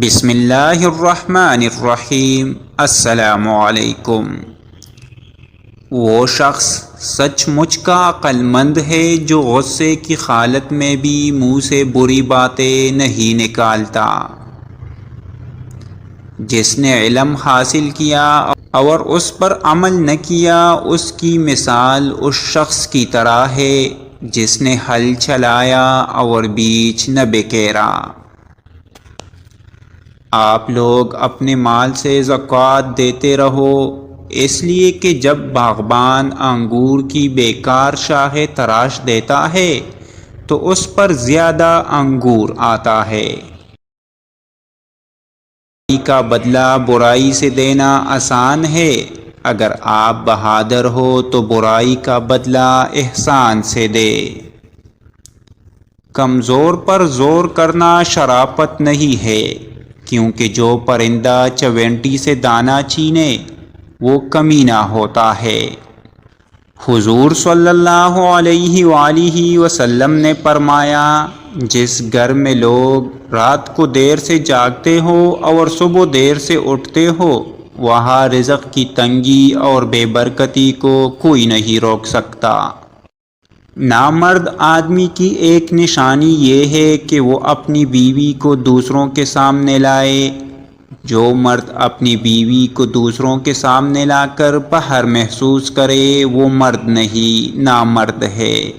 بسم اللہ الرحمن الرحیم۔ السلام علیکم۔ وہ شخص سچ مچ کا عقل مند ہے جو غصے کی حالت میں بھی منہ سے بری باتیں نہیں نکالتا۔ جس نے علم حاصل کیا اور اس پر عمل نہ کیا، اس کی مثال اس شخص کی طرح ہے جس نے ہل چلایا اور بیچ نہ بکیرا۔ آپ لوگ اپنے مال سے زکوٰۃ دیتے رہو، اس لیے کہ جب باغبان انگور کی بیکار شاخیں تراش دیتا ہے تو اس پر زیادہ انگور آتا ہے۔ برائی کا بدلہ برائی سے دینا آسان ہے، اگر آپ بہادر ہو تو برائی کا بدلہ احسان سے دے۔ کمزور پر زور کرنا شرافت نہیں ہے، کیونکہ جو پرندہ چونٹی سے دانہ چھینے وہ کمینہ ہوتا ہے۔ حضور صلی اللہ علیہ وآلہ وسلم نے فرمایا، جس گھر میں لوگ رات کو دیر سے جاگتے ہو اور صبح دیر سے اٹھتے ہو، وہاں رزق کی تنگی اور بے برکتی کو کوئی نہیں روک سکتا۔ نامرد آدمی کی ایک نشانی یہ ہے کہ وہ اپنی بیوی کو دوسروں کے سامنے لائے۔ جو مرد اپنی بیوی کو دوسروں کے سامنے لا کر فخر محسوس کرے وہ مرد نہیں، نامرد ہے۔